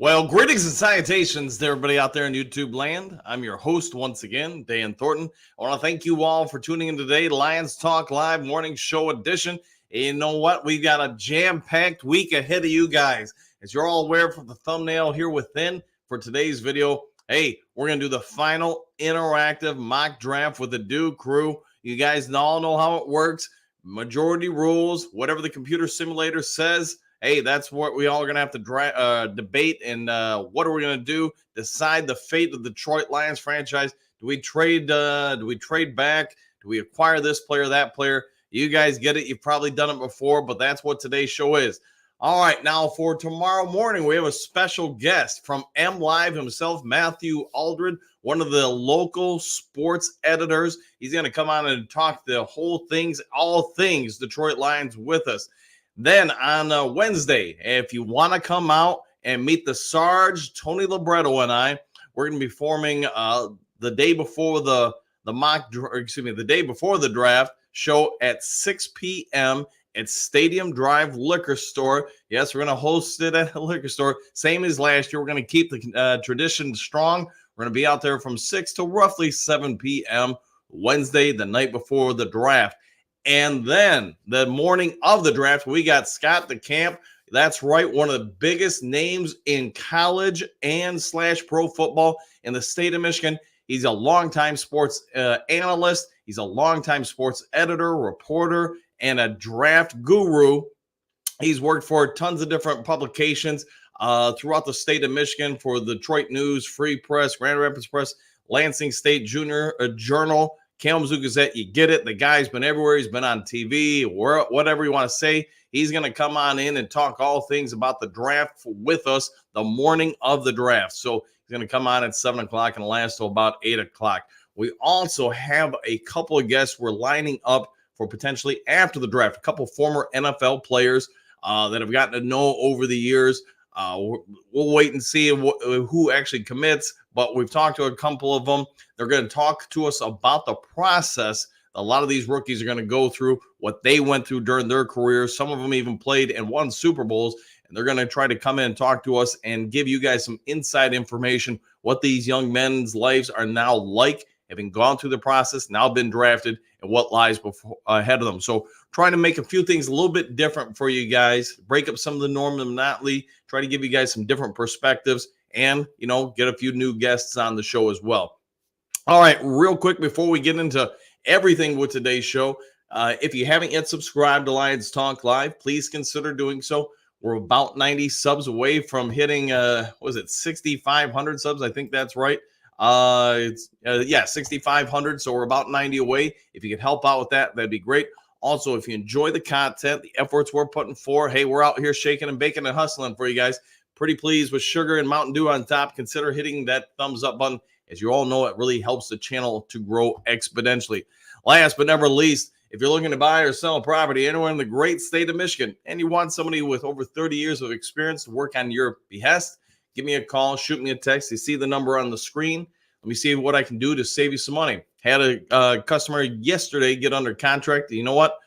Well, greetings and salutations to everybody out there in YouTube land. I'm your host once again, Dan Thornton. I want to thank you all for tuning in today to Lions Talk Live Morning Show Edition. And you know what? We've got a jam-packed week ahead of you guys. As you're all aware from the thumbnail here within for today's video, hey, we're going to do the final interactive mock draft with the Dew Crew. You guys all know how it works. Majority rules, whatever the computer simulator says. Hey, that's what we all are going to have to debate, and what are we going to do? Decide the fate of the Detroit Lions franchise. Do we trade? Do we trade back? Do we acquire this player, that player? You guys get it. You've probably done it before, but that's what today's show is. All right, now for tomorrow morning, we have a special guest from MLive himself, Matthew Aldred, one of the local sports editors. He's going to come on and talk the whole things, all things Detroit Lions with us. Then on Wednesday, if you want to come out and meet the Sarge, Tony Libretto, and I, we're going to be forming the day before the day before the draft show at 6 p.m. at Stadium Drive Liquor Store. Yes, we're going to host it at a liquor store, same as last year. We're going to keep the tradition strong. We're going to be out there from 6 to roughly 7 p.m. Wednesday, the night before the draft. And then the morning of the draft, we got Scott DeCamp. That's right, one of the biggest names in college and / pro football in the state of Michigan. He's a longtime sports analyst. He's a longtime sports editor, reporter, and a draft guru. He's worked for tons of different publications throughout the state of Michigan for the Detroit News, Free Press, Grand Rapids Press, Lansing State Junior Journal, Kalamazoo Gazette. You get it. The guy's been everywhere. He's been on TV, or whatever you want to say. He's going to come on in and talk all things about the draft with us the morning of the draft. So he's going to come on at 7 o'clock and last till about 8 o'clock. We also have a couple of guests we're lining up for potentially after the draft, a couple former NFL players that have gotten to know over the years. We'll wait and see who actually commits, but we've talked to a couple of them. They're going to talk to us about the process a lot of these rookies are going to go through, what they went through during their careers. Some of them even played and won Super Bowls, and they're going to try to come in and talk to us and give you guys some inside information, what these young men's lives are now like, having gone through the process, now been drafted, and what lies ahead of them. So trying to make a few things a little bit different for you guys, break up some of the norm and monotony, try to give you guys some different perspectives, and, you know, get a few new guests on the show as well. All right, real quick before we get into everything with today's show, if you haven't yet subscribed to Lions Talk Live, please consider doing so. We're about 90 subs away from hitting, 6,500 subs? I think that's right. 6,500. So we're about 90 away. If you could help out with that, that'd be great. Also, if you enjoy the content, the efforts we're putting forth, hey, we're out here shaking and baking and hustling for you guys. Pretty pleased with sugar and Mountain Dew on top. Consider hitting that thumbs up button. As you all know, it really helps the channel to grow exponentially. Last but never least, if you're looking to buy or sell a property anywhere in the great state of Michigan and you want somebody with over 30 years of experience to work on your behest, give me a call, shoot me a text. You see the number on the screen. Let me see what I can do to save you some money. Had a customer yesterday get under contract. You know what?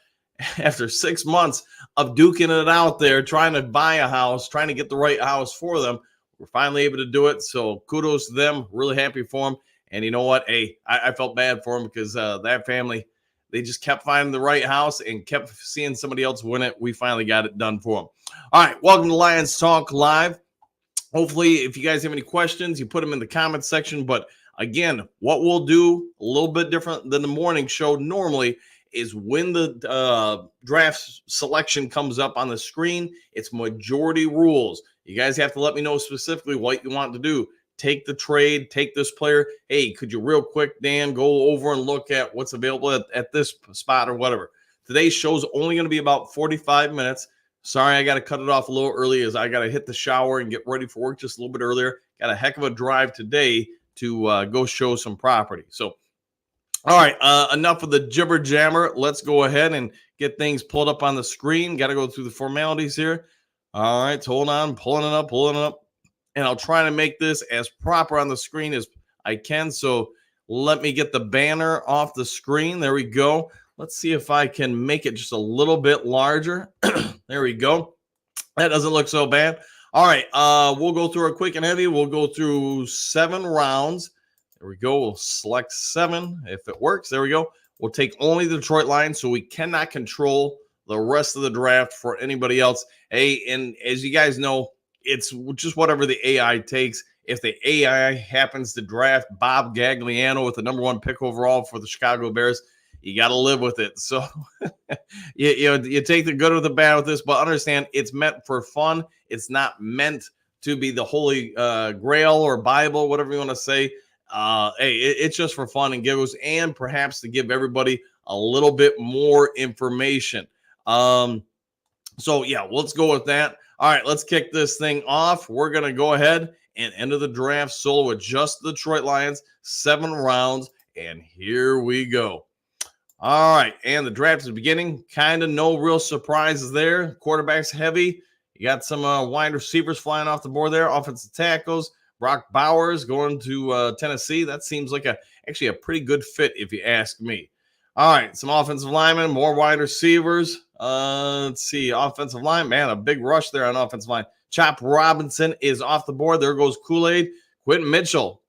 After 6 months of duking it out there, trying to buy a house, trying to get the right house for them, we're finally able to do it. So kudos to them. Really happy for them. And you know what? Hey, I felt bad for them because that family, they just kept finding the right house and kept seeing somebody else win it. We finally got it done for them. All right. Welcome to Lions Talk Live. Hopefully, if you guys have any questions, you put them in the comments section. But again, what we'll do a little bit different than the morning show normally is when the draft selection comes up on the screen, it's majority rules. You guys have to let me know specifically what you want to do. Take the trade, take this player. Hey, could you real quick, Dan, go over and look at what's available at this spot or whatever. Today's show's only going to be about 45 minutes. Sorry, I got to cut it off a little early as I got to hit the shower and get ready for work just a little bit earlier. Got a heck of a drive today to go show some property. So, all right, enough of the jibber jammer. Let's go ahead and get things pulled up on the screen. Got to go through the formalities here. All right, hold on, pulling it up. And I'll try to make this as proper on the screen as I can. So let me get the banner off the screen. There we go. Let's see if I can make it just a little bit larger. There we go. That doesn't look so bad. All right, we'll go through a quick and heavy. We'll go through 7 rounds. There we go. We'll select 7 if it works. There we go. We'll take only the Detroit Lions, so we cannot control the rest of the draft for anybody else. Hey, and as you guys know, it's just whatever the AI takes. If the AI happens to draft Bob Gagliano with the #1 pick overall for the Chicago Bears, you got to live with it. So you take the good or the bad with this, but understand it's meant for fun. It's not meant to be the holy grail or Bible, whatever you want to say. Hey, it's just for fun and giggles, and perhaps to give everybody a little bit more information. So yeah, let's go with that. All right, let's kick this thing off. We're going to go ahead and enter the draft solo with just the Detroit Lions, 7 rounds, and here we go. All right, and the draft is beginning. Kind of no real surprises there. Quarterbacks heavy. You got some wide receivers flying off the board there. Offensive tackles. Brock Bowers going to Tennessee. That seems like actually a pretty good fit if you ask me. All right, some offensive linemen, more wide receivers. Let's see, offensive line. Man, a big rush there on offensive line. Chop Robinson is off the board. There goes Kool-Aid. Quentin Mitchell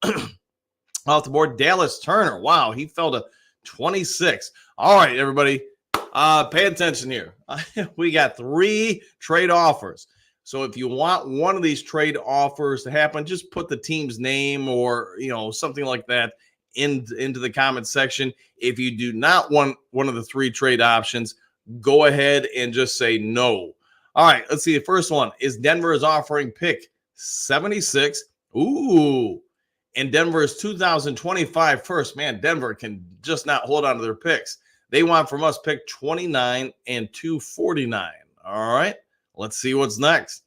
off the board. Dallas Turner. Wow, he fell to 26. All right, everybody, pay attention here. We got 3 trade offers. So if you want one of these trade offers to happen, just put the team's name or something like that into the comment section. If you do not want one of the 3 trade options, go ahead and just say no. All right, let's see. The first one is Denver is offering pick 76. Ooh. And Denver's 2025 first. Man, Denver can just not hold on to their picks. They want from us pick 29 and 249. All right, let's see what's next.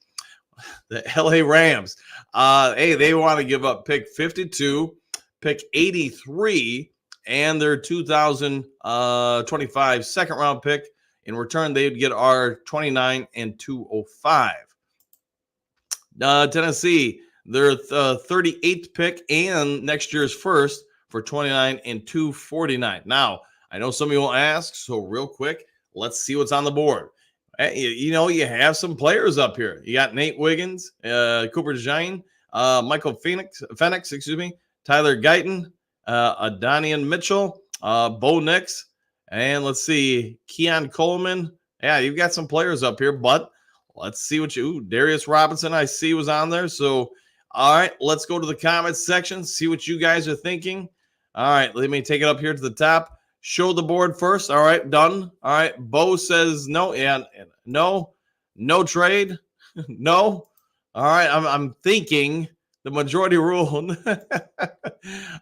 The LA Rams. Hey, they want to give up pick 52, pick 83, and their 2025 second round pick. In return, they'd get our 29 and 205. Tennessee, their 38th pick and next year's first for 29 and 249. Now, I know some of you will ask, so real quick, let's see what's on the board. You have some players up here. You got Nate Wiggins, Cooper DeJean, Michael Phoenix, Tyler Guyton, Adonian Mitchell, Bo Nix, and let's see, Keon Coleman. Yeah, you've got some players up here, but let's see Darius Robinson, I see, was on there. So, all right, let's go to the comments section, see what you guys are thinking. All right, let me take it up here to the top. Show the board first. All right, done. All right, Bo says no. Yeah, no trade. No. All right, I'm thinking the majority rule. All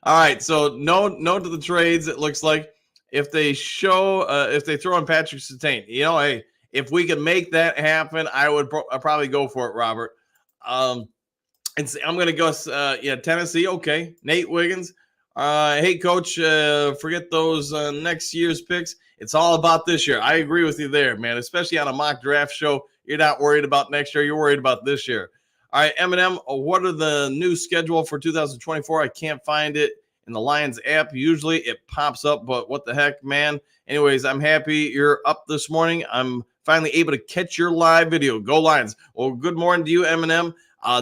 right, so no to the trades. It looks like if they throw in Patrick Surtain, hey, if we could make that happen, I would probably go for it, Robert. And I'm gonna go. Tennessee. Okay, Nate Wiggins. Hey, Coach, forget those next year's picks. It's all about this year. I agree with you there, man, especially on a mock draft show. You're not worried about next year. You're worried about this year. All right, Eminem, what are the new schedule for 2024? I can't find it in the Lions app. Usually it pops up, but what the heck, man? Anyways, I'm happy you're up this morning. I'm finally able to catch your live video. Go Lions. Well, good morning to you, Eminem.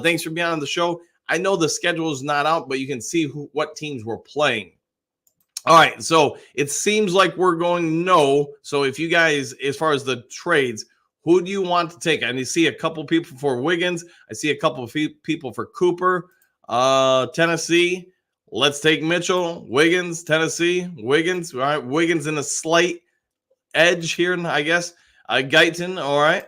Thanks for being on the show. I know the schedule is not out, but you can see what teams we're playing. All right, so it seems like we're going no. So if you guys, as far as the trades, who do you want to take? I see a couple people for Wiggins. I see a couple of people for Cooper. Tennessee, let's take Mitchell. Wiggins, Tennessee, Wiggins. All right, Wiggins in a slight edge here, I guess. Guyton, all right.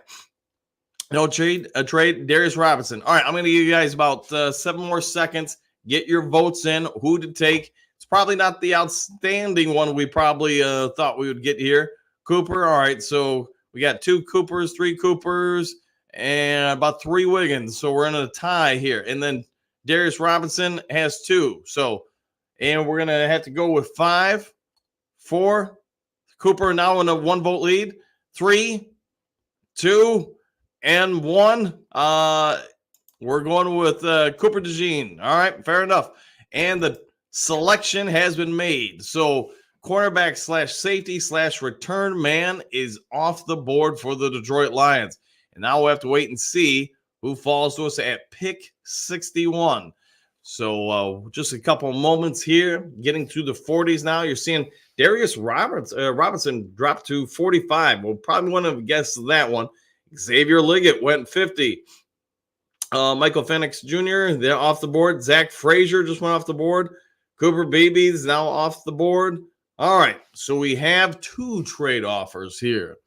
No trade, a trade. Darius Robinson. All right, I'm going to give you guys about 7 more seconds. Get your votes in. Who to take? It's probably not the outstanding one we probably thought we would get here. Cooper. All right, so we got 2 Coopers, 3 Coopers, and about 3 Wiggins. So we're in a tie here. And then Darius Robinson has 2. So, and we're going to have to go with 5, 4. Cooper now in a 1-vote lead. 3, 2. And 1, we're going with Cooper DeJean. All right, fair enough. And the selection has been made. So cornerback / safety / return man is off the board for the Detroit Lions. And now we'll have to wait and see who falls to us at pick 61. So just a couple of moments here, getting through the 40s now. You're seeing Darius Robinson dropped to 45. We'll probably want to guess that one. Xavier Liggett went 50. Michael Penix Jr., they're off the board. Zach Frazier just went off the board. Cooper Beebe's now off the board. All right, so we have 2 trade offers here.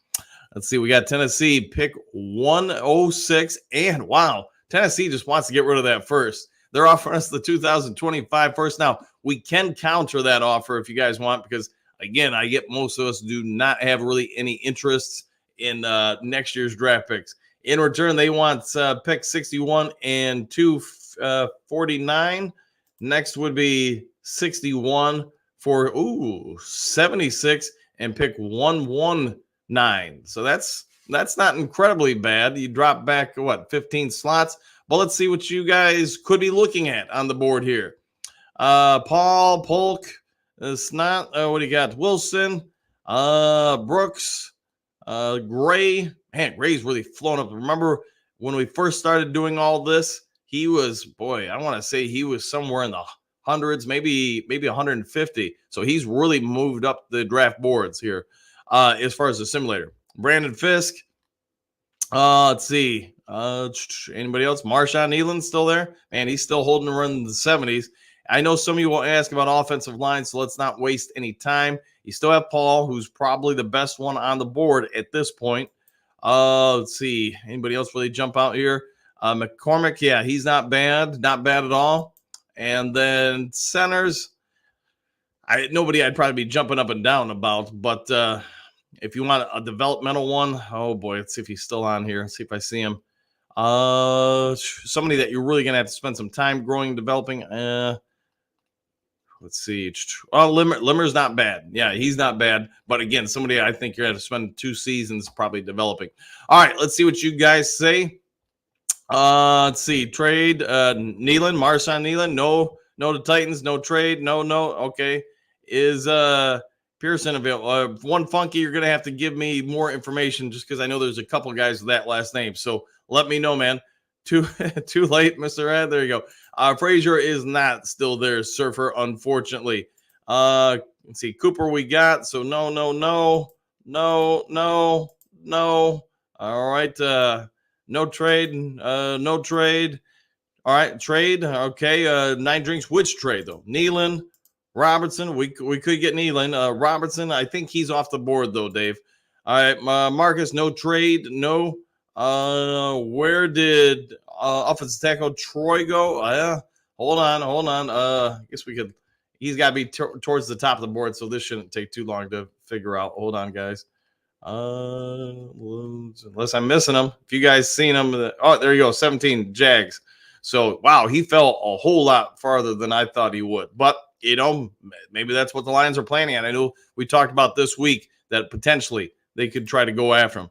Let's see, we got Tennessee pick 106, and wow, Tennessee just wants to get rid of that first. They're offering us the 2025 first. Now, we can counter that offer if you guys want, because, again, I get most of us do not have really any interest in next year's draft picks. In return, they want pick 61 and 249. Next would be 61 for 76 and pick 119. So that's not incredibly bad. You drop back 15 slots. But let's see what you guys could be looking at on the board here. Paul Polk, Snot. What do you got? Wilson, Brooks, Gray. Man, Gray's really flown up. Remember when we first started doing all this? He was, I want to say he was somewhere in the hundreds, maybe 150. So he's really moved up the draft boards here as far as the simulator. Brandon Fisk. Let's see. Anybody else? Marshawn Nealon's still there. Man, he's still holding around in the 70s. I know some of you will ask about offensive line, so let's not waste any time. You still have Paul, who's probably the best one on the board at this point. Let's see. Anybody else really jump out here? McCormick, yeah, he's not bad. Not bad at all. And then centers, nobody I'd probably be jumping up and down about. But if you want a developmental one, oh boy, let's see if he's still on here. Let's see if I see him. Somebody that you're really going to have to spend some time growing and developing. Let's see. Limmer's not bad. Yeah, he's not bad. But again, somebody I think you're going to have to spend 2 seasons probably developing. All right, let's see what you guys say. Let's see. Trade Nealon, Marshawn Nealon. No to Titans. No trade. No. Okay. Is Pearson available? One funky. You're going to have to give me more information just because I know there's a couple guys with that last name. So let me know, man. Too late, Mr. Ed. There you go. Frazier is not still there, Surfer, unfortunately. Let's see. Cooper we got. So no. All right. No trade. No trade. All right. Trade. Okay. 9 drinks. Which trade, though? Nealon, Robertson. We could get Nealon. Robertson, I think he's off the board, though, Dave. All right. Marcus, no trade. No. Where did offensive tackle Troy go? Hold on. I guess we could. He's got to be towards the top of the board, so this shouldn't take too long to figure out. Hold on, guys. Unless I'm missing him. If you guys seen him, there you go, 17 Jags. So wow, he fell a whole lot farther than I thought he would. But maybe that's what the Lions are planning on. I know we talked about this week that potentially they could try to go after him.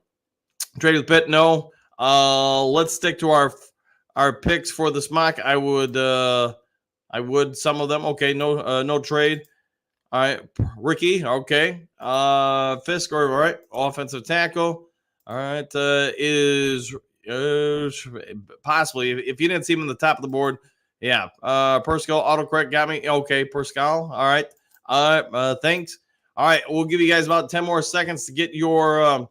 Trade with Pitt, no. Let's stick to our picks for this mock. I would some of them. Okay, no trade. All right, Ricky. Okay, Fisk. All right, offensive tackle. All right, is possibly if you didn't see him in the top of the board. Yeah, Perscal autocorrect got me. Okay, Perscal. All right, thanks. All right, we'll give you guys about 10 more seconds to get your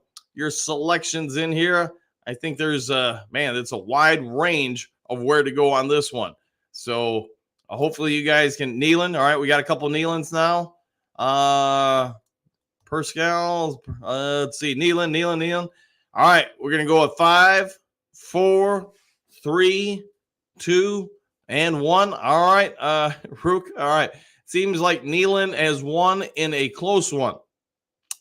selections in here. I think there's it's a wide range of where to go on this one. So hopefully you guys can. Nealon. All right, we got a couple Nealons now. Perscal. Let's see. Nealon. All right, we're gonna go with 5, 4, 3, 2, and 1. All right, Rook. All right. Seems like Nealon has won in a close one.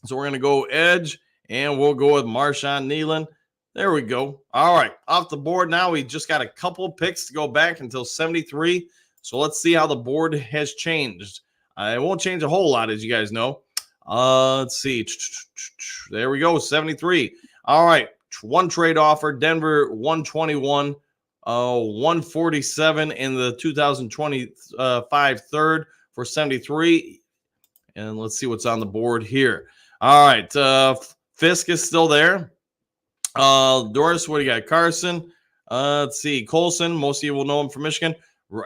So we're gonna go edge, and we'll go with Marshawn Nealon. There we go. All right, off the board now. We just got a couple picks to go back until 73. So let's see how the board has changed. It won't change a whole lot, as you guys know. Let's see. There we go, 73. All right, 1 trade offer. Denver 121, 147 in the 2025 third for 73. And let's see what's on the board here. All right, Fisk is still there. Doris, what do you got? Carson, Let's see. Colson, most of you will know him from Michigan.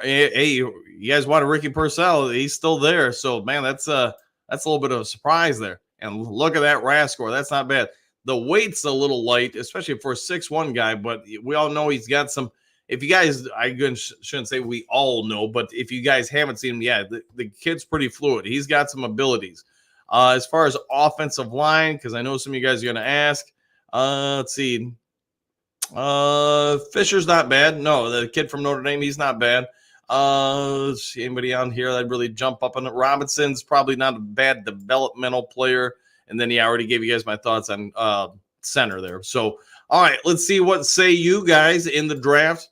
Hey, you guys wanted Ricky Purcell. He's still there. So, man, that's a little bit of a surprise there. And look at that RAS score. That's not bad. The weight's a little light, especially for a 6'1" guy, but we all know he's got some. If you guys, I shouldn't say we all know, but if you guys haven't seen him, yeah, the kid's pretty fluid. He's got some abilities. As far as offensive line, because I know some of you guys are going to ask, let's see. Fisher's not bad. No, the kid from Notre Dame, he's not bad. Let's see anybody on here that really jump up on it. Robinson's probably not a bad developmental player. And then, yeah, I already gave you guys my thoughts on center there. So, all right, let's see what say you guys in the draft.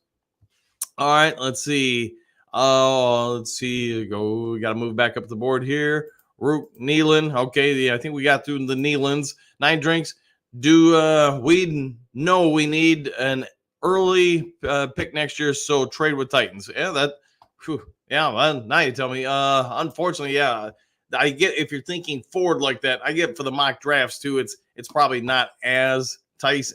All right, let's see. Let's see. We got to move back up the board here. Root Nealon. Okay, yeah, I think we got through the Nealons. 9 drinks. Do we know we need an early pick next year? So trade with Titans. Yeah, well, now you tell me. Unfortunately, yeah, I get if you're thinking forward like that. I get for the mock drafts too. It's probably not as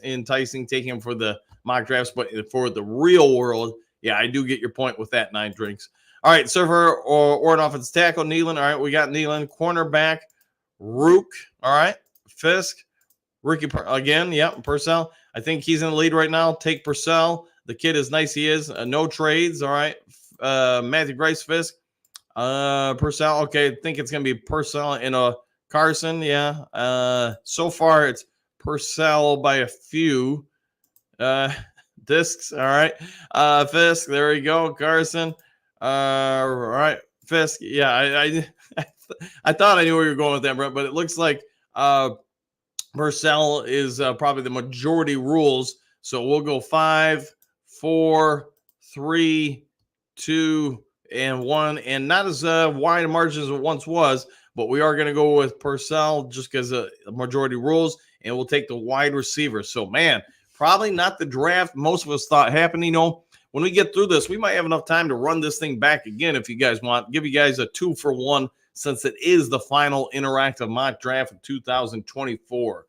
enticing taking him for the mock drafts, but for the real world, yeah, I do get your point with that. 9 drinks. All right, Surfer or an offensive tackle, Nealon. All right, we got Nealon. Cornerback, Rook. All right, Fisk. Ricky again, yeah, Purcell. I think he's in the lead right now. Take Purcell. The kid is nice. He is. No trades. All right. Matthew Grice, Fisk. Purcell. Okay, I think it's going to be Purcell and Carson. Yeah. So far, it's Purcell by a few discs. All right. Fisk. There you go. Carson. All right. Fisk. Yeah. I thought I knew where you were going with that, Brett, but it looks like Purcell is probably the majority rules. So we'll go 5, 4, 3, 2, and 1. And not as wide a margin as it once was, but we are going to go with Purcell just because the majority rules, and we'll take the wide receiver. So, man, probably not the draft most of us thought happened. You know, when we get through this, we might have enough time to run this thing back again if you guys want. Give you guys a 2-for-1 since it is the final interactive mock draft of 2024.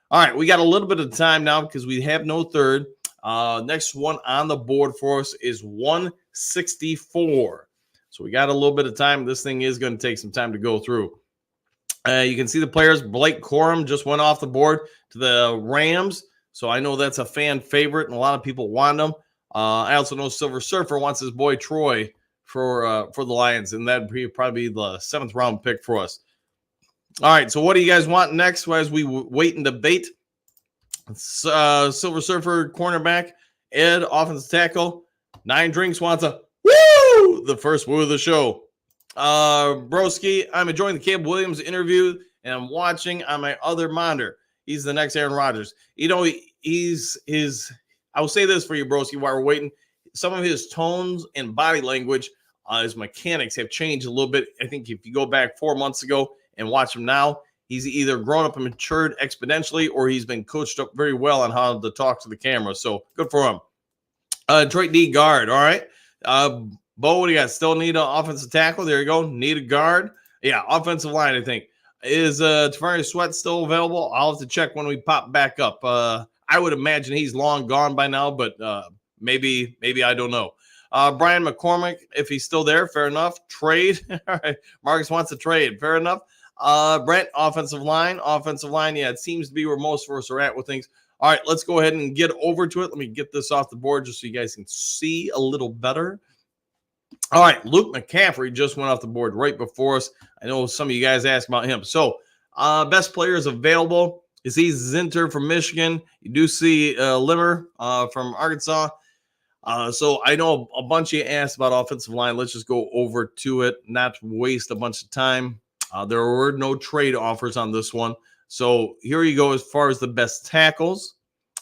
All right, we got a little bit of time now because we have no third. Next one on the board for us is 164. So we got a little bit of time. This thing is going to take some time to go through. You can see the players. Blake Corum just went off the board to the Rams. So I know that's a fan favorite, and a lot of people want him. I also know Silver Surfer wants his boy Troy for the Lions, and that'd probably be the 7th round pick for us. All right, so what do you guys want next as we wait and debate? Silver Surfer, cornerback. Ed, offensive tackle. 9 drinks wants a woo! The first woo of the show. Broski, I'm enjoying the Caleb Williams interview, and I'm watching on my other monitor. He's the next Aaron Rodgers. You know, I will say this for you, Broski, while we're waiting. Some of his tones and body language, his mechanics have changed a little bit. I think if you go back 4 months ago and watch him now, he's either grown up and matured exponentially, or he's been coached up very well on how to talk to the camera. So good for him. Detroit D guard. All right. Bo, what do you got? Still need an offensive tackle. There you go. Need a guard. Yeah. Offensive line, I think. Is Tavarius Sweat still available? I'll have to check when we pop back up. I would imagine he's long gone by now, but maybe I don't know. Brian McCormick, if he's still there, fair enough. Trade. All right. Marcus wants to trade. Fair enough. Brent, offensive line. Yeah, it seems to be where most of us are at with things. All right, let's go ahead and get over to it. Let me get this off the board just so you guys can see a little better. All right, Luke McCaffrey just went off the board right before us. I know some of you guys asked about him. So, best players available is Zinter from Michigan. You do see Limmer from Arkansas. So I know a bunch of you asked about offensive line. Let's just go over to it, not waste a bunch of time. There were no trade offers on this one. So here you go as far as the best tackles.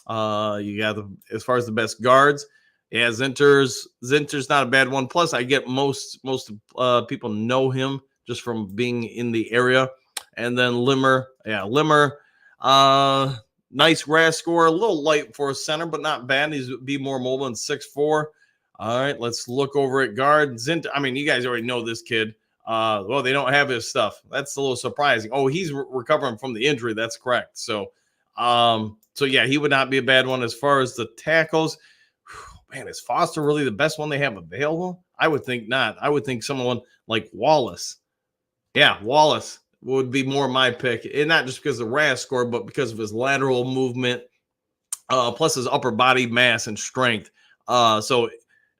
You got as far as the best guards. Yeah, Zinter's not a bad one. Plus, I get most people know him just from being in the area. And then Limmer. Nice RAS score. A little light for a center, but not bad. He's be more mobile than 6'4". All right, let's look over at guard. Zinter, I mean, you guys already know this kid. Well, they don't have his stuff. That's a little surprising. Oh, he's recovering from the injury. That's correct. So yeah, he would not be a bad one as far as the tackles. man, is Foster really the best one they have available? I would think not. I would think someone like Wallace. Yeah, Wallace would be more my pick, and not just because of the RAS score, but because of his lateral movement, plus his upper body mass and strength. So,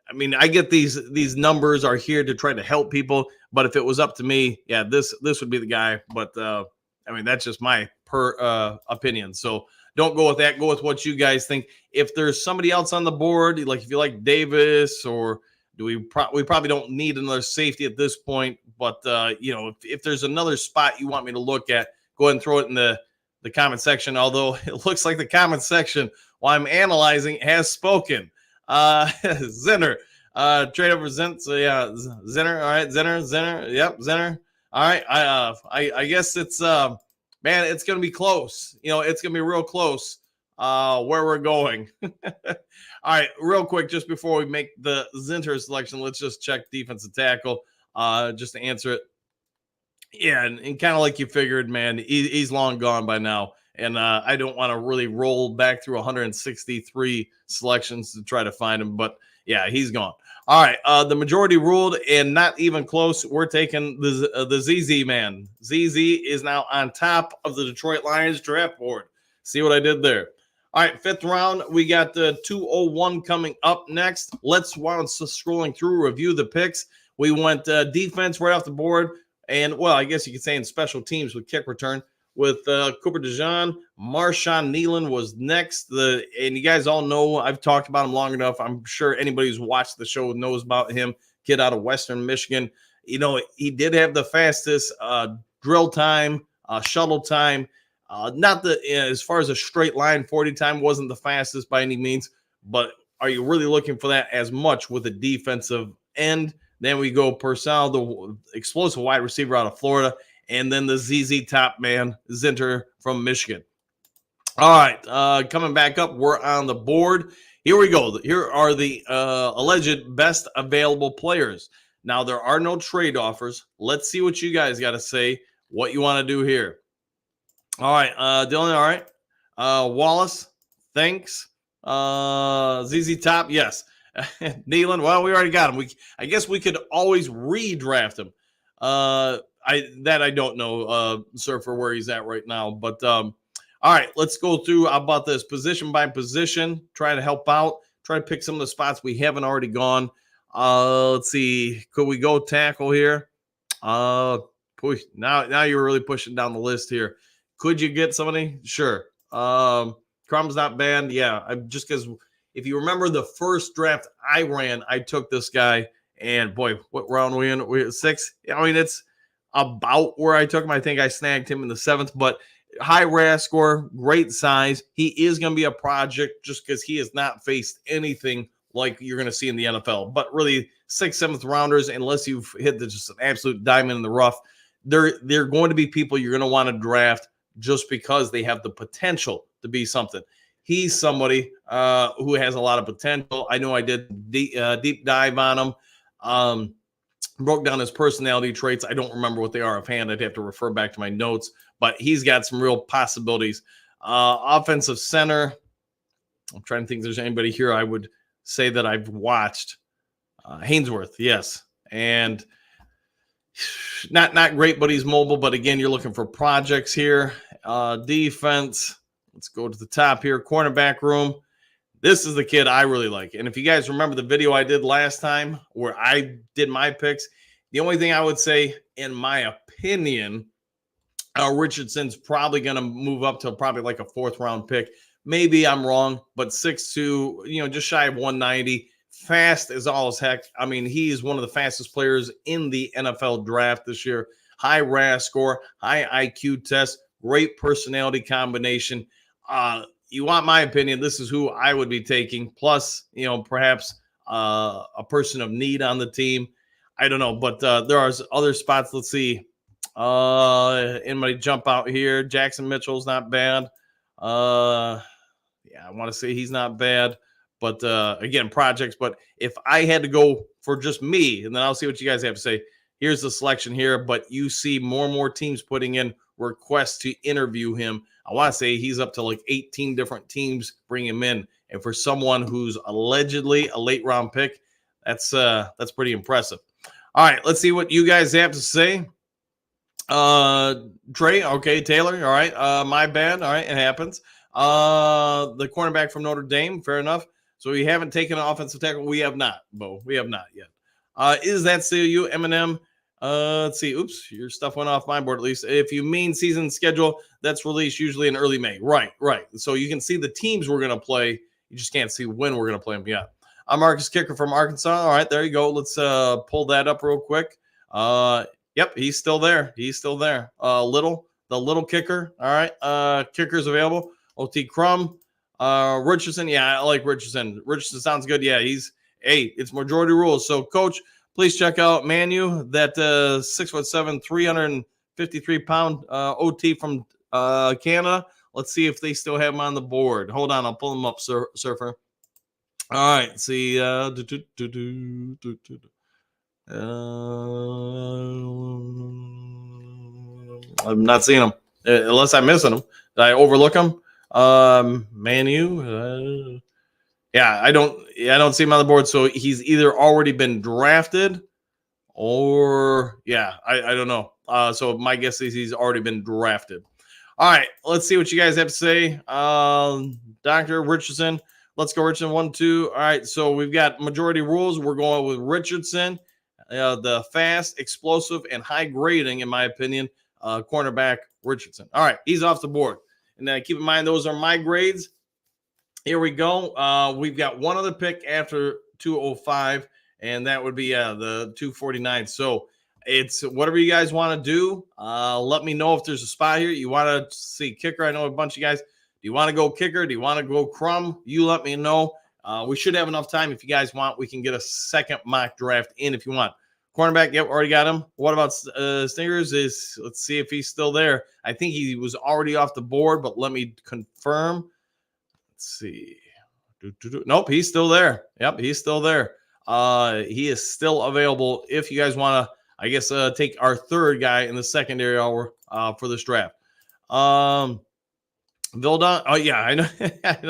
I mean, I get these numbers are here to try to help people, but if it was up to me, yeah, this would be the guy. But I mean, that's just my opinion. So don't go with that. Go with what you guys think. If there's somebody else on the board, like if you like Davis, or do we probably don't need another safety at this point. But if there's another spot you want me to look at, go ahead and throw it in the comment section. Although it looks like the comment section, while I'm analyzing, has spoken. Zinner, trade over Zinner. So yeah, Zinner. All right, Zinner. Yep, Zinner. All right. I guess it's man, it's gonna be close. It's gonna be real close. Where we're going. All right, real quick, just before we make the Zinter selection, let's just check defensive tackle. Just to answer it. Yeah, and kind of like you figured, man, he's long gone by now. And I don't want to really roll back through 163 selections to try to find him. But, yeah, he's gone. All right, the majority ruled, and not even close. We're taking the ZZ man. ZZ is now on top of the Detroit Lions draft board. See what I did there? All right, 5th round, we got the 201 coming up next. Let's, while it's scrolling through, review the picks. We went defense right off the board. And, well, I guess you could say in special teams with kick return with Cooper DeJean. Marshawn Nealon was next. And you guys all know, I've talked about him long enough. I'm sure anybody who's watched the show knows about him. Kid out of Western Michigan. He did have the fastest drill time, shuttle time. Not as far as a straight line 40 time, wasn't the fastest by any means. But are you really looking for that as much with a defensive end? Then we go Purcell, the explosive wide receiver out of Florida, and then the ZZ top man, Zinter from Michigan. All right, coming back up, we're on the board. Here we go. Here are the alleged best available players. Now, there are no trade offers. Let's see what you guys got to say, what you want to do here. All right, Dylan, all right. Wallace, thanks. ZZ top, yes. Nealon, well, we already got him. I guess we could always redraft him. I don't know, sir, for where he's at right now. But all right, let's go through about this position by position. Try to help out. Try to pick some of the spots we haven't already gone. Let's see. Could we go tackle here? Now you're really pushing down the list here. Could you get somebody? Sure. Crumb's not bad. Yeah, just because. If you remember the first draft I ran, I took this guy, and boy, what round we in? We're 6. I mean, it's about where I took him. I think I snagged him in the 7th, but high RAS score, great size. He is going to be a project just because he has not faced anything like you're going to see in the NFL. But really, 6th, 7th rounders, unless you've hit just an absolute diamond in the rough, they're going to be people you're going to want to draft just because they have the potential to be something. He's somebody who has a lot of potential. I know I did deep dive on him, broke down his personality traits. I don't remember what they are offhand. I'd have to refer back to my notes, but he's got some real possibilities. Offensive center, I'm trying to think if there's anybody here I would say that I've watched. Hainsworth, yes. And not great, but he's mobile. But again, you're looking for projects here. Defense. Let's go to the top here. Cornerback room. This is the kid I really like. And if you guys remember the video I did last time where I did my picks, the only thing I would say, in my opinion, Richardson's probably going to move up to probably like a 4th round pick. Maybe I'm wrong, but 6'2", just shy of 190. Fast as all as heck. I mean, he's one of the fastest players in the NFL draft this year. High RAS score, high IQ test, great personality combination. You want my opinion, this is who I would be taking. Plus, perhaps a person of need on the team. I don't know, but there are other spots. Let's see. Anybody jump out here? Jackson Mitchell's not bad. I want to say he's not bad. But again, projects. But if I had to go for just me, and then I'll see what you guys have to say. Here's the selection here. But you see more and more teams putting in requests to interview him. I want to say he's up to like 18 different teams bring him in. And for someone who's allegedly a late round pick, that's pretty impressive. All right, let's see what you guys have to say. Trey, okay, Taylor, all right. My bad. All right, it happens. The cornerback from Notre Dame, fair enough. So we haven't taken an offensive tackle. We have not, Bo. We have not yet. Is that still you, Eminem? Let's see. Oops, your stuff went off my board at least. If you mean season schedule, that's released usually in early May. Right. So you can see the teams we're going to play. You just can't see when we're going to play them yet. I'm Marcus Kicker from Arkansas. All right, there you go. Let's pull that up real quick. Yep, he's still there. The little kicker. All right, kicker's available. OT Crum, Richardson. Yeah, I like Richardson. Richardson sounds good. Yeah, it's majority rules. So, Coach, please check out Manu, that 6'7", 353-pound OT from Canada. Let's see if they still have him on the board. Hold on, I'll pull him up, Surfer. All right, see. I'm not seeing him unless I'm missing him. Did I overlook him? Manu. Yeah, I don't see him on the board. So he's either already been drafted or I don't know. So my guess is he's already been drafted. All right, let's see what you guys have to say. Dr. Richardson. Let's go, Richardson. 1, 2. All right, so we've got majority rules. We're going with Richardson, the fast, explosive, and high grading, in my opinion, cornerback Richardson. All right, he's off the board. And keep in mind, those are my grades. Here we go. We've got one other pick after 205, and that would be the 249. So it's whatever you guys want to do. Let me know if there's a spot here. You want to see kicker? I know a bunch of guys. Do you want to go kicker? Do you want to go Crum? You let me know. We should have enough time. If you guys want, we can get a second mock draft in if you want. Cornerback, yep, already got him. What about Stingers? Let's see if he's still there. I think he was already off the board, but let me confirm. Let's see. Nope, he's still there. Yep, he's still there. He is still available if you guys want to, I guess, take our third guy in the secondary hour for this draft. Vildon, oh yeah, I know.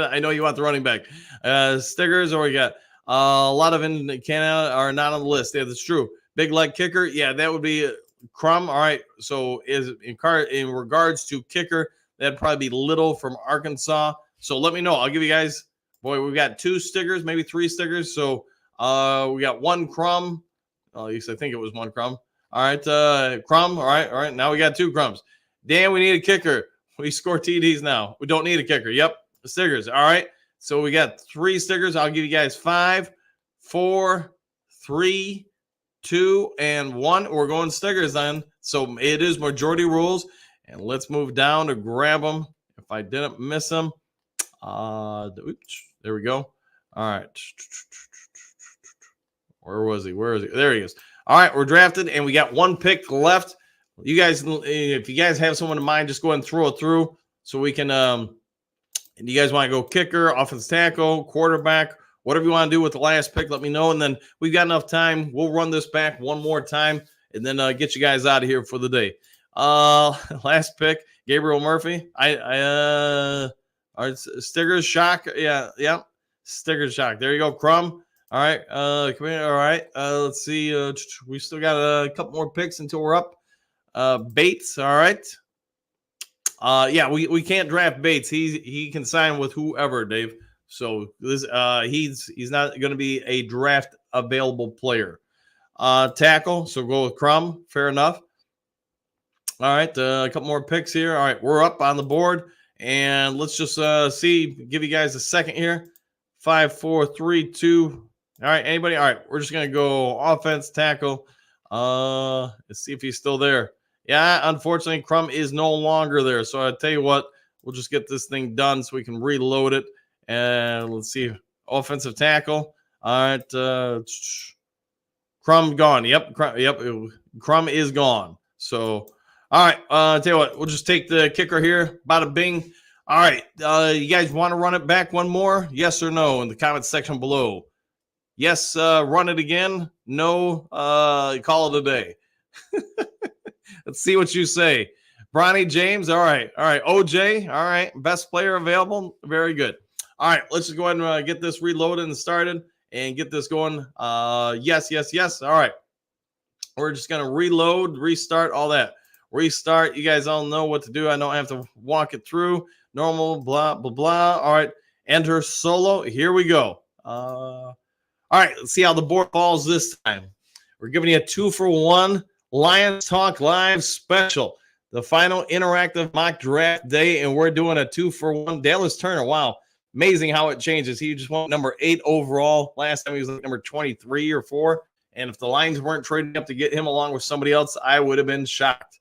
I know you want the running back. Stiggers, or we got a lot of in Canada are not on the list. Yeah, that's true. Big leg kicker, yeah, that would be Crum. All right, so in regards to kicker, that'd probably be Little from Arkansas. So let me know. I'll give you guys. Boy, we've got 2 stickers, maybe 3 stickers. So we got 1 Crum. At least I think it was 1 Crum. All right, Crum. All right. Now we got 2 Crumbs. Dan, we need a kicker. We score TDs now. We don't need a kicker. Yep, stickers. All right. So we got 3 stickers. I'll give you guys 5, 4, 3, 2, and 1. We're going stickers then. So it is majority rules. And let's move down to grab them. If I didn't miss them. Oops, there we go. All right. Where was he? Where is he? There he is. All right. We're drafted and we got 1 pick left. You guys, if you guys have someone in mind, just go ahead and throw it through so we can. And you guys want to go kicker, offensive tackle, quarterback, whatever you want to do with the last pick, let me know. And then we've got enough time. We'll run this back one more time and then get you guys out of here for the day. Last pick, Gabriel Murphy. Stickers shock. Yeah. Stickers shock. There you go, Crum. All right. Come here. All right. Let's see. We still got a couple more picks until we're up. Bates, all right. Yeah, we can't draft Bates. He can sign with whoever, Dave. So this he's not going to be a draft available player. Tackle, so go with Crum. Fair enough. All right, a couple more picks here. All right, we're up on the board, and let's just give you guys a second here. 5, 4, 3, 2. All right, anybody? All right, we're just gonna go offense tackle. Let's see if he's still there. Yeah, unfortunately, Crum is no longer there. So I tell you what, we'll just get this thing done so we can reload it. And let's see, offensive tackle. All right, Crum gone. Yep, Crum is gone. So, all right, tell you what, we'll just take the kicker here. Bada bing. All right, you guys want to run it back one more? Yes or no in the comment section below. Yes, run it again. No, call it a day. Let's see what you say. Bronny James, all right. OJ, all right. Best player available. Very good. All right, let's just go ahead and get this reloaded and started and get this going. Yes. All right. We're just going to reload, restart, all that. Restart. You guys all know what to do. I don't have to walk it through. Normal, blah, blah, blah. All right. Enter solo. Here we go. All right. Let's see how the board falls this time. We're giving you a 2-for-1 Lions Talk Live special. The final interactive mock draft day, and we're doing a 2-for-1. Dallas Turner. Wow. Amazing how it changes. He just went number 8 overall. Last time he was like number 23 or 4. And if the Lions weren't trading up to get him along with somebody else, I would have been shocked.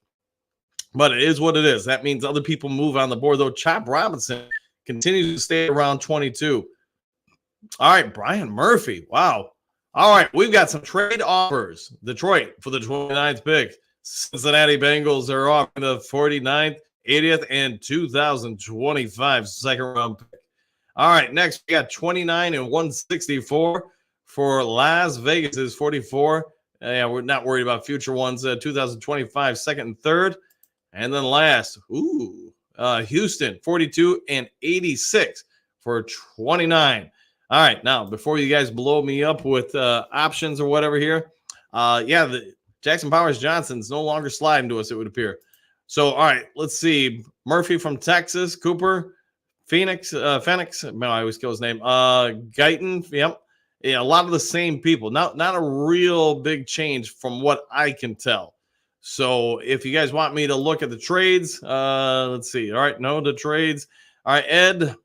But it is what it is. That means other people move on the board, though. Chop Robinson continues to stay around 22. All right, Brian Murphy. Wow. All right, we've got some trade offers. Detroit for the 29th pick. Cincinnati Bengals are offering the 49th, 80th, and 2025 second-round pick. All right, next we got 29 and 164 for Las Vegas is 44. Yeah, we're not worried about future ones. 2025 second and third. And then last, Houston 42 and 86 for 29. All right, now before you guys blow me up with options or whatever here, the Jackson Powers Johnson's no longer sliding to us, it would appear. So, all right, let's see. Murphy from Texas, Cooper, Phoenix, no, I always kill his name. Guyton, yep. Yeah, a lot of the same people. Not a real big change from what I can tell. So if you guys want me to look at the trades, let's see. All right, no, the trades. All right, Ed,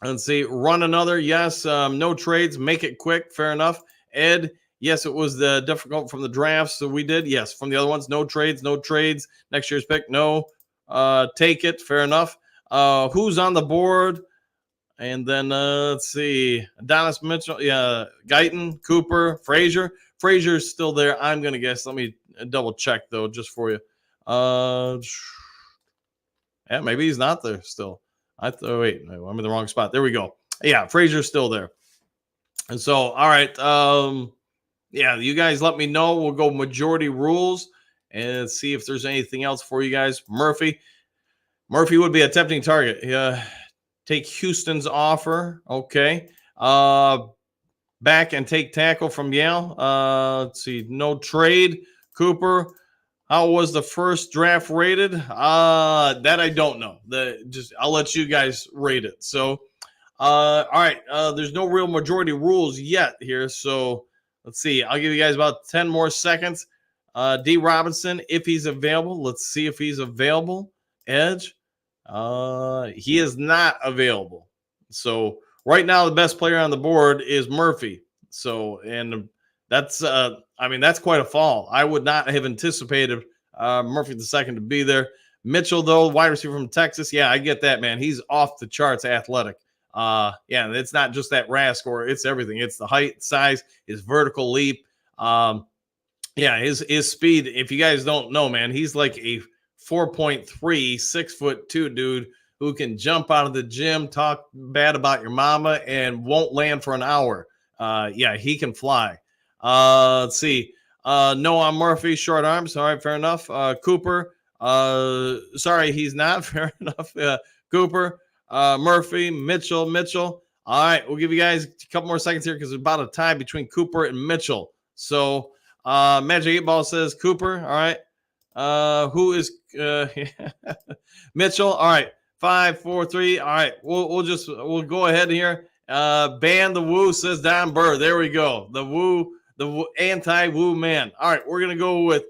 let's see. Run another. Yes, no trades. Make it quick. Fair enough. Ed, yes, it was difficult from the drafts. So we did. Yes, from the other ones, no trades. Next year's pick, no. Take it. Fair enough. Who's on the board? And then let's see, Adonis Mitchell, Guyton, Cooper, Frazier. Frazier's still there. I'm gonna guess. Let me double check though, just for you. Maybe he's not there still. Wait, I'm in the wrong spot. There we go. Yeah, Frazier's still there. And so, all right, you guys let me know. We'll go majority rules and see if there's anything else for you guys. Murphy would be a tempting target. Yeah. Take Houston's offer. Okay. Back and take tackle from Yale. Let's see. No trade. Cooper. How was the first draft rated? That I don't know. I'll let you guys rate it. So, all right. There's no real majority rules yet here. So let's see. I'll give you guys about 10 more seconds. D. Robinson, if he's available. Let's see if he's available. Edge. He is not available. So right now, the best player on the board is Murphy. So, and that's, that's quite a fall. I would not have anticipated Murphy the second to be there. Mitchell, though, wide receiver from Texas. Yeah, I get that, man. He's off the charts athletic. It's not just that RAS score. It's everything. It's the height, size, his vertical leap. His speed. If you guys don't know, man, he's like a 4.3, 6'2" dude who can jump out of the gym, talk bad about your mama, and won't land for an hour. He can fly. Let's see. Noah Murphy, short arms. All right, fair enough. Cooper. Sorry, he's not. Fair enough. Cooper, Murphy, Mitchell. All right, we'll give you guys a couple more seconds here because it's about a tie between Cooper and Mitchell. So Magic 8 Ball says Cooper. All right. Who is Mitchell? All right, 5, 4, 3. All right, we'll go ahead here. Ban the woo, says Don Burr. There we go. The anti-woo man. All right, we're gonna go with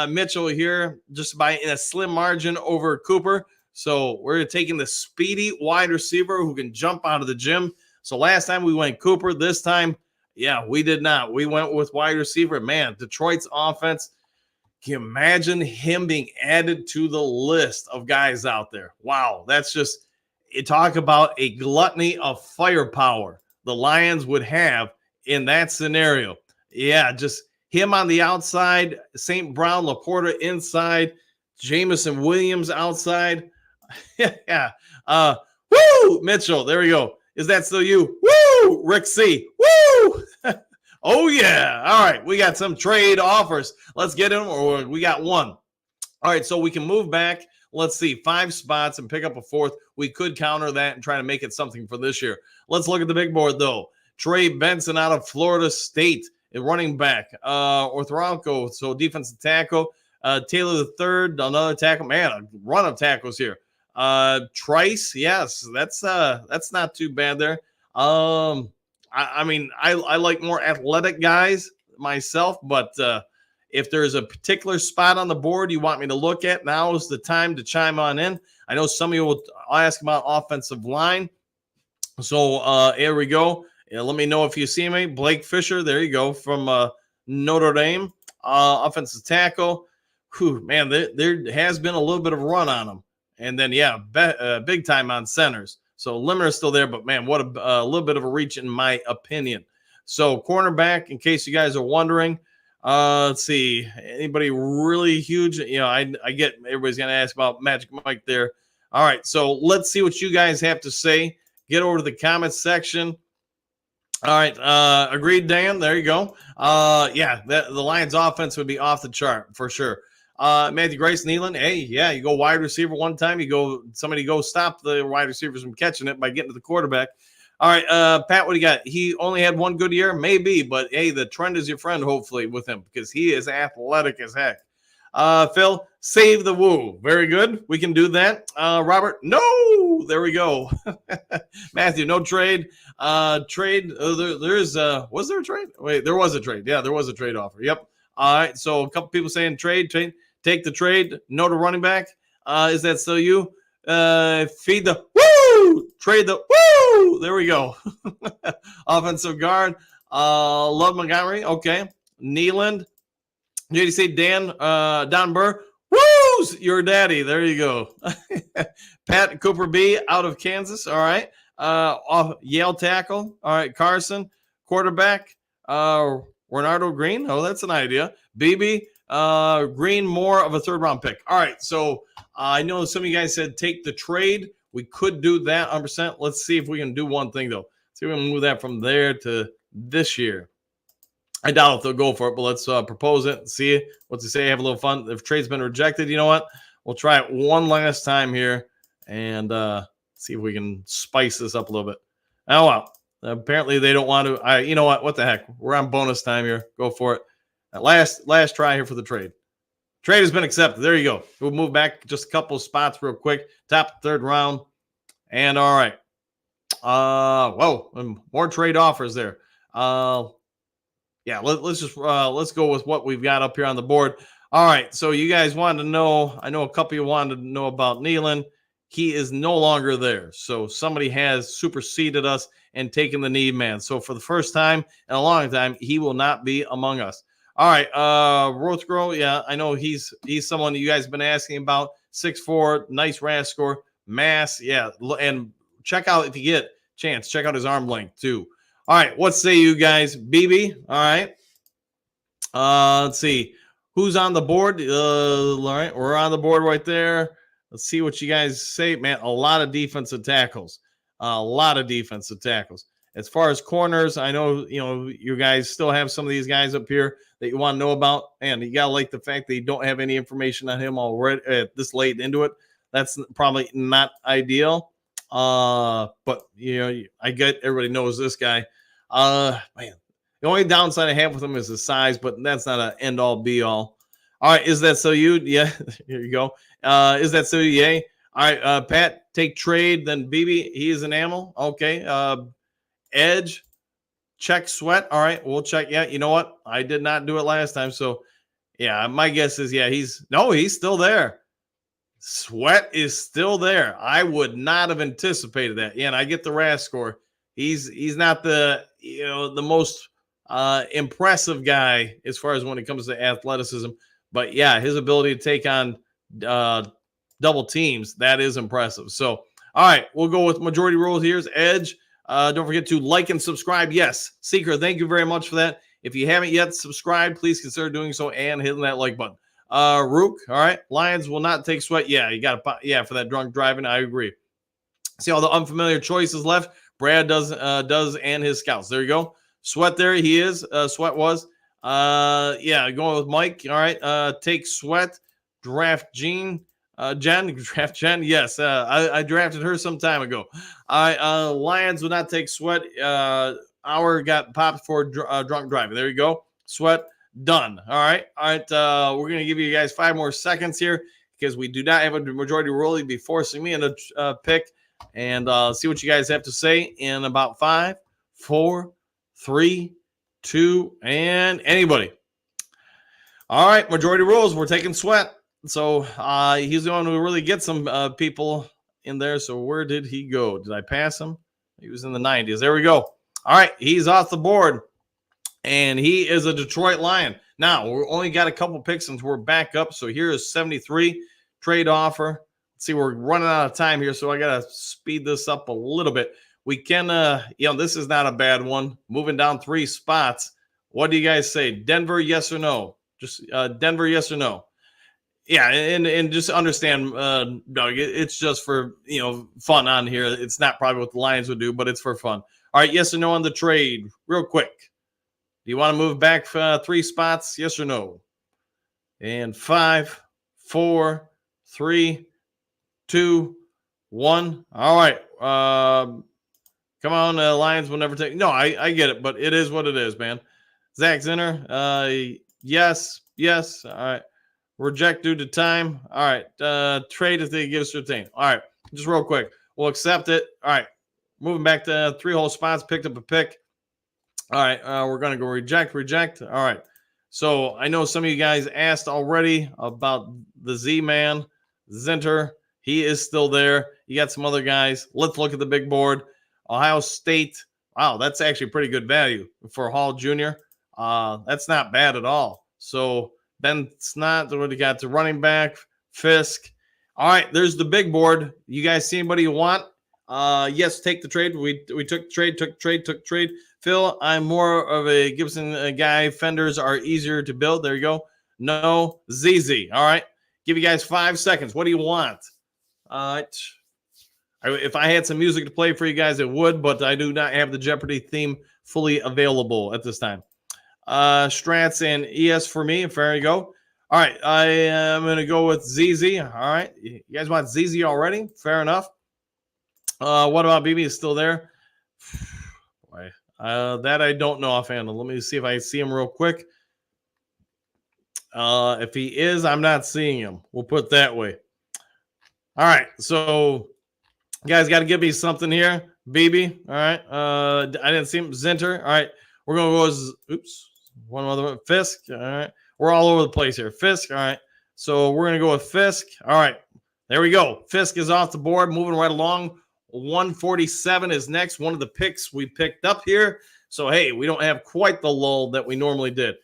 Mitchell here, just in a slim margin over Cooper. So we're taking the speedy wide receiver who can jump out of the gym. So last time we went Cooper. This time, we did not. We went with wide receiver. Man, Detroit's offense. Can you imagine him being added to the list of guys out there? Wow, that's just talk about a gluttony of firepower the Lions would have in that scenario. Yeah, just him on the outside, St. Brown, Laporta inside, Jameson Williams outside. Woo! Mitchell, there we go. Is that still you? Woo! Rick C. Woo! Oh, yeah. All right. We got some trade offers. Let's get them, or we got one. All right. So we can move back. Let's see, 5 spots and pick up a 4th. We could counter that and try to make it something for this year. Let's look at the big board, though. Trey Benson out of Florida State, a running back. Orthoronco, so defensive tackle. Taylor the third, another tackle. Man, a run of tackles here. Trice, yes, that's not too bad there. I mean, I like more athletic guys myself, but if there's a particular spot on the board you want me to look at, now is the time to chime on in. I know some of you will ask about offensive line. So here we go. Yeah, let me know if you see me. Blake Fisher, there you go, from Notre Dame, offensive tackle. Whew, man, there has been a little bit of a run on him. And then, yeah, big time on centers. So Limmer is still there, but man, what a little bit of a reach in my opinion. So cornerback, in case you guys are wondering, let's see, anybody really huge? You know, I get everybody's going to ask about Magic Mike there. All right, so let's see what you guys have to say. Get over to the comments section. All right, agreed, Dan. There you go. Yeah, the Lions offense would be off the chart for sure. Matthew Grace Nealon, hey, yeah, you go wide receiver one time, somebody go stop the wide receivers from catching it by getting to the quarterback. All right, Pat, what do you got? He only had one good year, maybe, but hey, the trend is your friend, hopefully, with him because he is athletic as heck. Phil, save the woo. Very good. We can do that. Robert, no. There we go. Matthew, no trade. Trade. Was there a trade? Wait, there was a trade. Yeah, there was a trade offer. Yep. All right. So a couple people saying trade. Take the trade. No to running back. Is that still you? Feed the woo. Trade the woo. There we go. Offensive guard. Love Montgomery. Okay. Nealand. JDC Don Burr. Woo's your daddy. There you go. Pat Cooper B out of Kansas. All right. Off Yale tackle. All right. Carson, quarterback. Renardo Green. Oh, that's an idea. BB Green, more of a 3rd round pick. All right. So I know some of you guys said take the trade. We could do that 100%. Let's see if we can do one thing, though. See if we can move that from there to this year. I doubt if they'll go for it, but let's propose it and see what to say. Have a little fun. If trade's been rejected, you know what? We'll try it one last time here and see if we can spice this up a little bit. Oh, wow. Apparently they don't want to. You know what? What the heck? We're on bonus time here. Go for it. Last try here for the trade. Trade has been accepted. There you go. We'll move back just a couple spots real quick. Top 3rd round. And all right. Whoa. More trade offers there. Yeah, let's go with what we've got up here on the board. All right, so you guys wanted to know, I know a couple of you wanted to know about Nealon. He is no longer there. So somebody has superseded us and taken the need man. So for the first time in a long time, he will not be among us. All right, Rothgro, yeah, I know he's someone you guys have been asking about. 6'4", nice RAS score. Mass, yeah, and check out, if you get a chance, check out his arm length too. All right, what say you guys? BB, all right. Let's see. Who's on the board? All right, we're on the board right there. Let's see what you guys say. Man, a lot of defensive tackles. A lot of defensive tackles. As far as corners, I know, you guys still have some of these guys up here that you want to know about. And you got to like the fact that you don't have any information on him already this late into it. That's probably not ideal. But, I get everybody knows this guy. Man, the only downside I have with him is his size, but that's not an end all be all. All right, is that so you? Yeah, here you go. Is that so you? Yay. All right, Pat, take trade. Then BB, he is an animal. Okay. Edge, check Sweat. All right, we'll check. Yeah, you know what? I did not do it last time. So, yeah, my guess is, yeah, he's still there. Sweat is still there. I would not have anticipated that. Yeah, and I get the RAS score. He's not the the most impressive guy as far as when it comes to athleticism, but yeah, his ability to take on double teams, that is impressive. So, all right, we'll go with majority rules. Here's Edge. Don't forget to like and subscribe. Yes, Seeker, thank you very much for that. If you haven't yet subscribed, please consider doing so and hitting that like button. Rook, all right, Lions will not take Sweat. Yeah, you got to, for that drunk driving. I agree. See all the unfamiliar choices left. Brad does and his scouts. There you go. Sweat there. He is. Sweat was. Going with Mike. All right. Take Sweat. Draft Gene. Jen, you draft Jen? Yes, I drafted her some time ago. Lions would not take Sweat. Our got popped for drunk driving. There you go. Sweat, done. All right. We're going to give you guys 5 more seconds here because we do not have a majority rule. You'd be forcing me into pick and see what you guys have to say in about 5, 4, 3, 2, and anybody. All right. Majority rules. We're taking Sweat. So he's going to really get some people in there. So where did he go? Did I pass him? He was in the 90s. There we go. All right. He's off the board. And he is a Detroit Lion. Now, we only got a couple picks and we're back up. So here is 73 trade offer. Let's see, we're running out of time here. So I got to speed this up a little bit. We can, this is not a bad one. Moving down 3 spots. What do you guys say? Denver, yes or no? Just Denver, yes or no? Yeah, and just understand, Doug, it's just for, fun on here. It's not probably what the Lions would do, but it's for fun. All right, yes or no on the trade? Real quick. Do you want to move back 3 spots? Yes or no? And 5, 4, 3, 2, 1. All right. Come on, Lions will never take. No, I get it, but it is what it is, man. Zach Zinner, yes. All right. Reject due to time. All right. Trade if they give us retain. All right. Just real quick. We'll accept it. All right. Moving back to 3 whole spots. Picked up a pick. All right. We're going to go reject. All right. So I know some of you guys asked already about the Z-Man, Zinter. He is still there. You got some other guys. Let's look at the big board. Ohio State. Wow, that's actually pretty good value for Hall Jr. That's not bad at all. So Ben Snot, what do you got? The running back, Fisk. All right, there's the big board. You guys see anybody you want? Yes, take the trade. We took the trade. Phil, I'm more of a Gibson guy. Fenders are easier to build. There you go. No, ZZ. All right. Give you guys 5 seconds. What do you want? If I had some music to play for you guys, it would, but I do not have the Jeopardy theme fully available at this time. Strats and ES for me. There you go. All right. I am going to go with ZZ. All right. You guys want ZZ already? Fair enough. What about BB is still there? Boy, that I don't know offhand. Let me see if I see him real quick. If he is, I'm not seeing him. We'll put it that way. All right. So you guys got to give me something here. BB. All right. I didn't see him. Zinter. All right. We're going to go with, one other one. Fisk. All right. We're all over the place here. Fisk. All right. So we're going to go with Fisk. All right. There we go. Fisk is off the board. Moving right along. 147 is next. One of the picks we picked up here. So, hey, we don't have quite the lull that we normally did.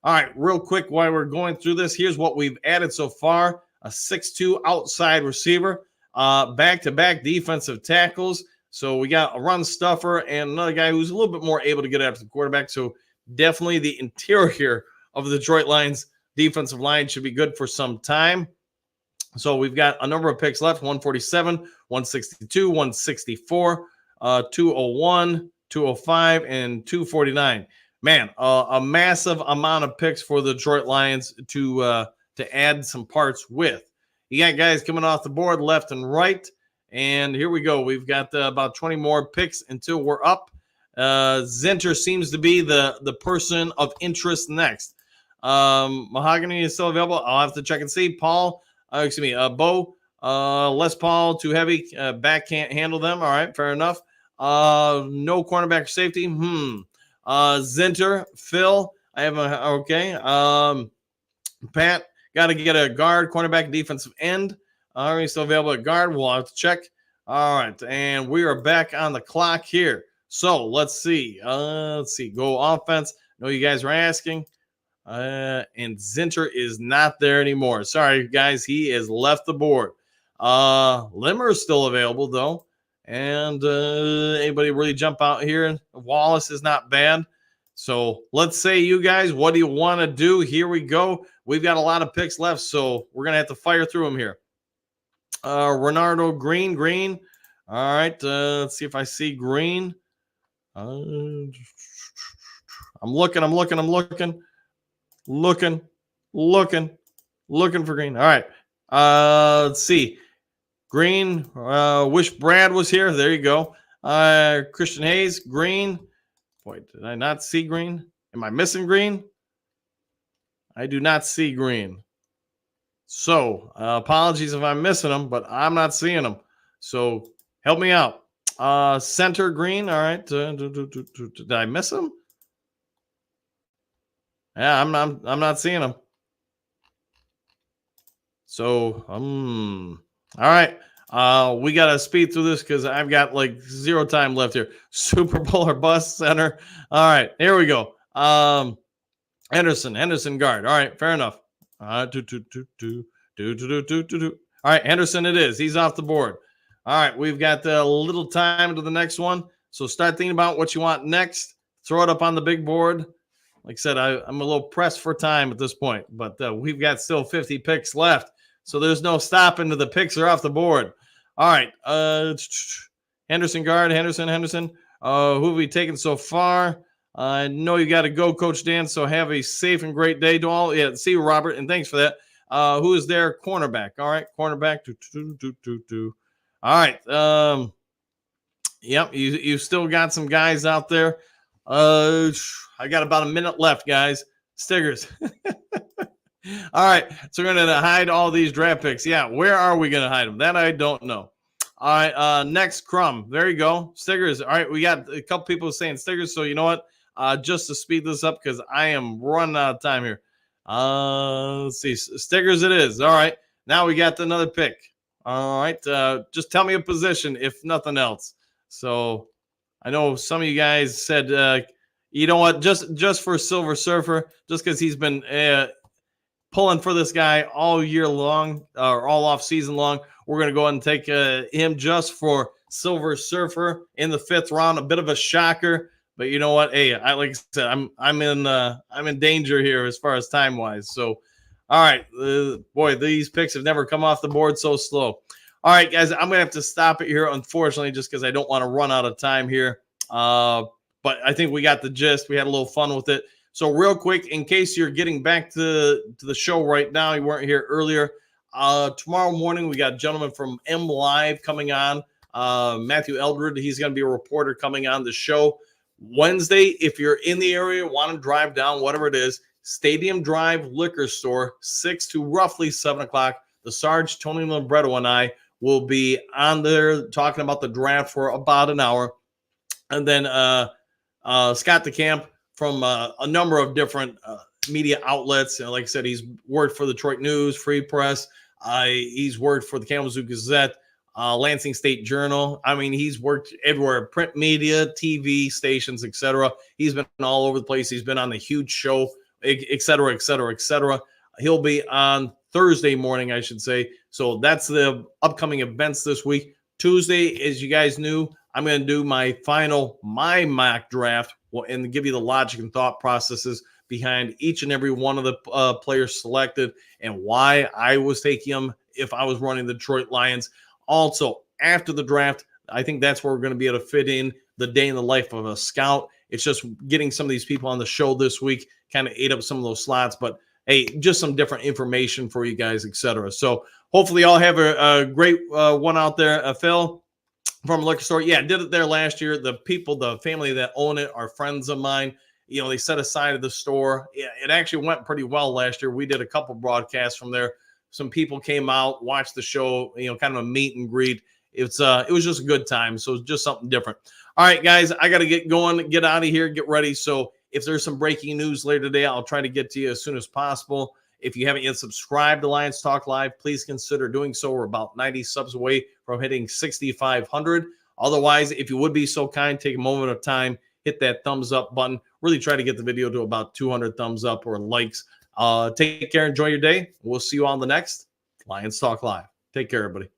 All right. Real quick, while we're going through this, here's what we've added so far. A 6'2" outside receiver. Back-to-back defensive tackles. So we got a run stuffer and another guy who's a little bit more able to get after the quarterback. So definitely the interior of the Detroit Lions defensive line should be good for some time. So we've got a number of picks left: 147, 162, 164, 201, 205, and 249. Man, a massive amount of picks for the Detroit Lions to add some parts with. You got guys coming off the board left and right. And here we go. We've got about 20 more picks until we're up. Zinter seems to be the person of interest next. Mahogany is still available. I'll have to check and see. Bo. Les Paul, too heavy. Back can't handle them. All right, fair enough. No cornerback or safety. Zinter, Phil. I have okay. Pat, got to get a guard, cornerback, defensive end. Are we still available at guard? We'll have to check. All right, and we are back on the clock here. So let's see. Go offense. I know you guys are asking. And Zinter is not there anymore. Sorry, guys. He has left the board. Limmer is still available, though. And anybody really jump out here? Wallace is not bad. So let's say you guys, what do you want to do? Here we go. We've got a lot of picks left, so we're going to have to fire through them here. Renardo Green. All right. Let's see if I see Green. I'm looking for Green. All right. Let's see. Green, wish Brad was here. There you go. Christian Hayes, green. Boy, did I not see green? Am I missing green? I do not see green. So apologies if I'm missing them, but I'm not seeing them. So help me out. Center green. All right. Did I miss them? Yeah, I'm not seeing them. So all right. We gotta speed through this because I've got like zero time left here. Super Bowl or bust, center. All right, here we go. Henderson guard. All right, fair enough. All right, Henderson it is. He's off the board. All right, we've got a little time to the next one. So start thinking about what you want next. Throw it up on the big board. Like I said, I'm a little pressed for time at this point, but we've got still 50 picks left. So there's no stopping to the picks are off the board. All right. Henderson guard, Henderson. Who have we taken so far? I know you got to go, Coach Dan, so have a safe and great day to all. Yeah, see you, Robert, and thanks for that. Who is there? Cornerback. All right, cornerback. All right. Yep, you still got some guys out there. I got about a minute left, guys. Stiggers. All right, so we're going to hide all these draft picks. Yeah, where are we going to hide them? That I don't know. All right, next, Crumb. There you go. Stiggers. All right, we got a couple people saying Stiggers, so you know what? Just to speed this up because I am running out of time here. Let's see. Stiggers it is. All right, now we got another pick. All right, just tell me a position, if nothing else. So I know some of you guys said, you know what, just for Silver Surfer, just because he's been pulling for this guy all year long or all off season long, we're going to go ahead and take him just for Silver Surfer in the 5th round. A bit of a shocker, but you know what? Hey, like I said, I'm in danger here as far as time wise. So, all right, boy, these picks have never come off the board so slow. All right, guys, I'm gonna have to stop it here, unfortunately, just because I don't want to run out of time here. But I think we got the gist. We had a little fun with it. So real quick, in case you're getting back to the show right now, you weren't here earlier. Tomorrow morning, we got a gentleman from M Live coming on, Matthew Eldred. He's going to be a reporter coming on the show. Wednesday, if you're in the area, want to drive down, whatever it is, Stadium Drive Liquor Store, 6 to roughly 7 o'clock. The Sarge, Tony Lombretto, and I will be on there talking about the draft for about an hour. And then Scott DeCamp from a number of different media outlets. Like I said, he's worked for the Detroit News, Free Press. He's worked for the Kalamazoo Gazette, Lansing State Journal. I mean, he's worked everywhere, print media, TV stations, etc. He's been all over the place. He's been on the Huge Show, etc., etc., etc. He'll be on Thursday morning, I should say. So that's the upcoming events this week. Tuesday, as you guys knew, I'm going to do my mock draft and give you the logic and thought processes behind each and every one of the players selected and why I was taking them if I was running the Detroit Lions. Also, after the draft, I think that's where we're going to be able to fit in the day in the life of a scout. It's just getting some of these people on the show this week kind of ate up some of those slots, but hey, just some different information for you guys, etc. So hopefully y'all have a great one out there. Phil from Liquor Store. Yeah, did it there last year. The people, the family that own it are friends of mine. You know, they set aside the store. Yeah, it actually went pretty well last year. We did a couple broadcasts from there. Some people came out, watched the show, you know, kind of a meet and greet. It was just a good time. So it's just something different. All right, guys, I got to get going, get out of here, get ready. So if there's some breaking news later today, I'll try to get to you as soon as possible. If you haven't yet subscribed to Lions Talk Live, please consider doing so. We're about 90 subs away from hitting 6,500. Otherwise, if you would be so kind, take a moment of time, hit that thumbs up button. Really try to get the video to about 200 thumbs up or likes. Take care. Enjoy your day. We'll see you on the next Lions Talk Live. Take care, everybody.